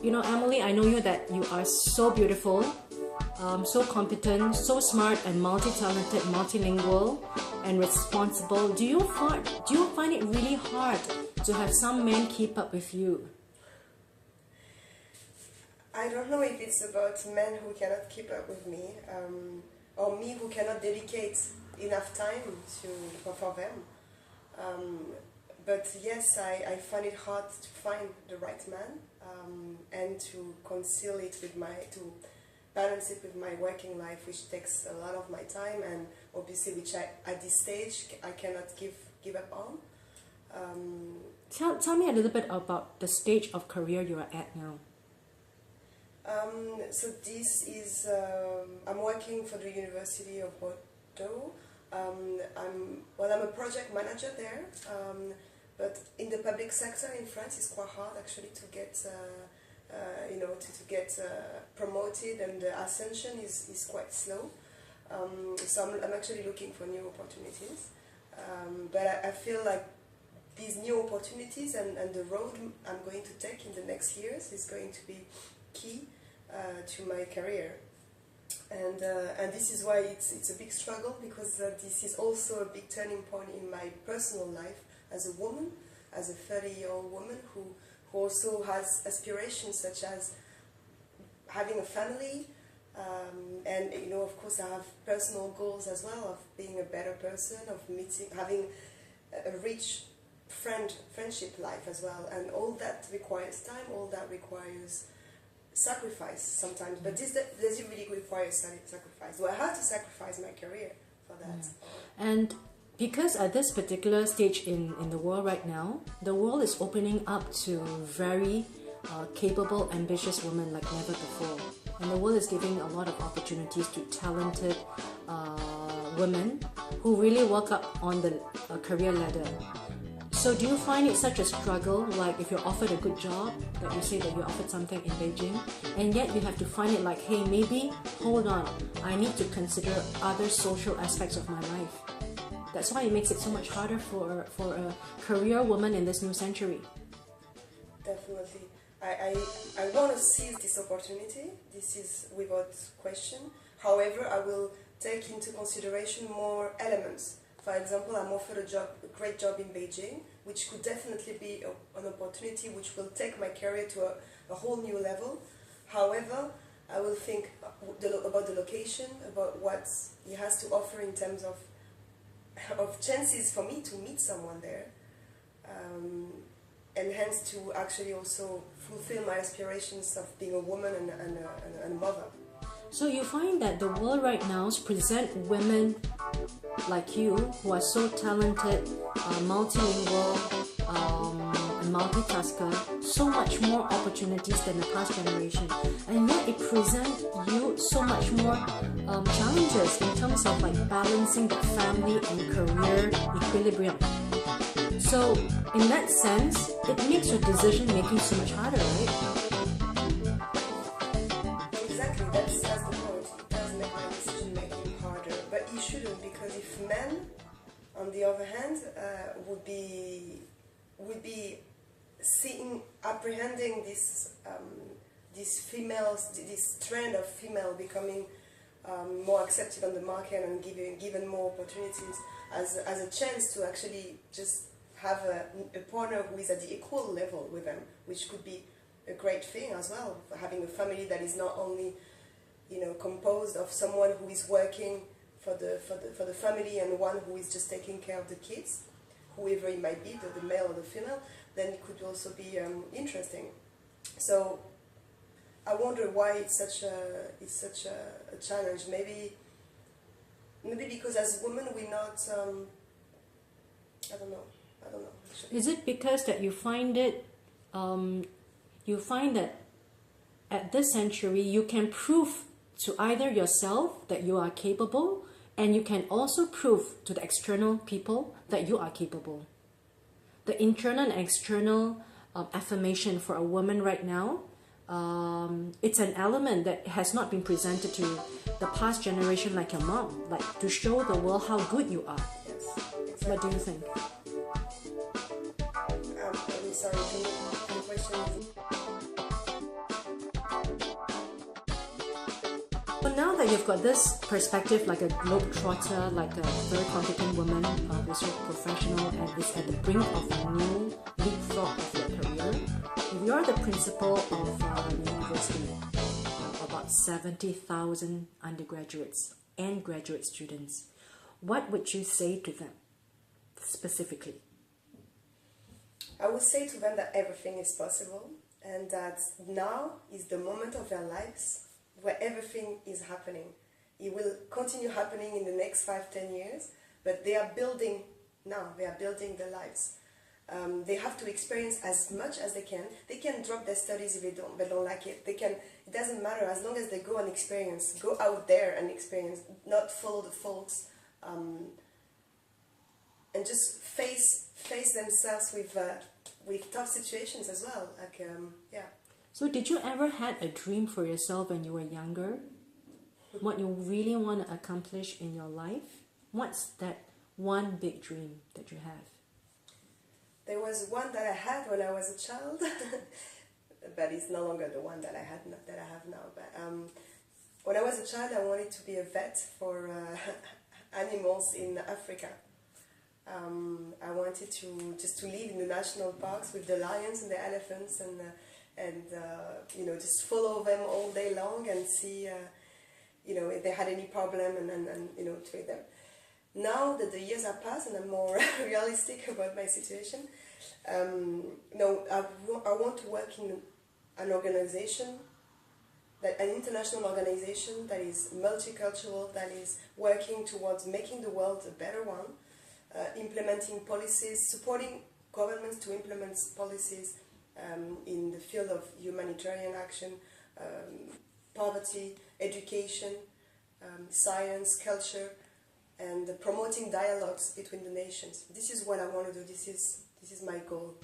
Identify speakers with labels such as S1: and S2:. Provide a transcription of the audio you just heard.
S1: you know, Emilie, I know you that you are so beautiful, so competent, so smart and multi-talented, multilingual and responsible. Do you find it really hard to have some men keep up with you?
S2: I don't know if it's about men who cannot keep up with me, or me who cannot dedicate enough time for them. But yes, I find it hard to find the right man, and to conceal it with to balance it with my working life, which takes a lot of my time, and obviously which at this stage I cannot give up on.
S1: Tell me a little bit about the stage of career you are at now.
S2: So this is, I'm working for the University of Bordeaux. I'm a project manager there, but in the public sector in France it's quite hard actually to get, to get promoted, and the ascension is quite slow. So I'm actually looking for new opportunities, but I feel like these new opportunities and the road I'm going to take in the next years is going to be key to my career, and this is why it's a big struggle, because this is also a big turning point in my personal life as a woman, as a 30-year-old woman who also has aspirations such as having a family, and of course I have personal goals as well, of being a better person, of having a rich friendship life as well, and all that requires time, all that requires sacrifice sometimes, but does it really require sacrifice? Well, I had to sacrifice my career for that.
S1: Yeah. And because at this particular stage in the world right now, the world is opening up to very capable, ambitious women like never before. And the world is giving a lot of opportunities to talented women who really work up on the career ladder. So do you find it such a struggle, like if you're offered a good job, that you say that you're offered something in Beijing, and yet you have to find it like, hey, maybe, hold on, I need to consider other social aspects of my life. That's why it makes it so much harder for a career woman in this new century.
S2: Definitely. I want to seize this opportunity, this is without question. However, I will take into consideration more elements. For example, I'm offered a great job in Beijing, which could definitely be an opportunity which will take my career to a whole new level. However, I will think about the location, about what it has to offer in terms of chances for me to meet someone there, and hence to actually also fulfill my aspirations of being a woman and a mother.
S1: So you find that the world right now presents women like you who are so talented, multilingual, and multitasker, so much more opportunities than the past generation, and yet it presents you so much more challenges in terms of like balancing the family and career equilibrium. So in that sense, it makes your decision making so much harder, right?
S2: Exactly, that's the point. It does make my decision making harder, but it shouldn't, because if men, on the other hand, would be apprehending this trend of female becoming more accepted on the market and given more opportunities as a chance to actually just have a partner who is at the equal level with them, which could be a great thing as well, for having a family that is not only composed of someone who is working for the family and one who is just taking care of the kids, whoever it might be, the male or the female, then it could also be interesting. So I wonder why it's such a challenge. Maybe because as women we're not. I don't know. Actually.
S1: Is it because that you find it? You find that at this century you can prove to either yourself that you are capable, and you can also prove to the external people that you are capable. The internal and external affirmation for a woman right now, it's an element that has not been presented to the past generation like your mom, like to show the world how good you are.
S2: Yes, exactly.
S1: What do you think?
S2: I'm sorry, can you question?
S1: you've got this perspective like a globetrotter, like a very competent woman who's a professional and is at the brink of a new leapfrog of your career. If you're the principal of the university, about 70,000 undergraduates and graduate students, what would you say to them specifically?
S2: I would say to them that everything is possible and that now is the moment of their lives where everything is happening. It will continue happening in the next 5-10 years, but they are building now, they are building their lives. They have to experience as much as they can. They can drop their studies if they don't like it. They can, it doesn't matter as long as they go and experience, go out there and experience, not follow the folks, and just face themselves with tough situations as well. Like yeah.
S1: So did you ever had a dream for yourself when you were younger? What you really want to accomplish in your life? What's that one big dream that you have?
S2: There was one that I had when I was a child, but it's no longer the one that I have now. But when I was a child, I wanted to be a vet for animals in Africa. I wanted to just live in the national parks with the lions and the elephants and you know, just follow them all day long and see you know, if they had any problem and you know, treat them. Now that the years have passed and I'm more realistic about my situation, no, I want to work in an organization, an international organization that is multicultural, that is working towards making the world a better one, implementing policies, supporting governments to implement policies in the field of humanitarian action, poverty, education, science, culture, and promoting dialogues between the nations. This is what I want to do. This is my goal.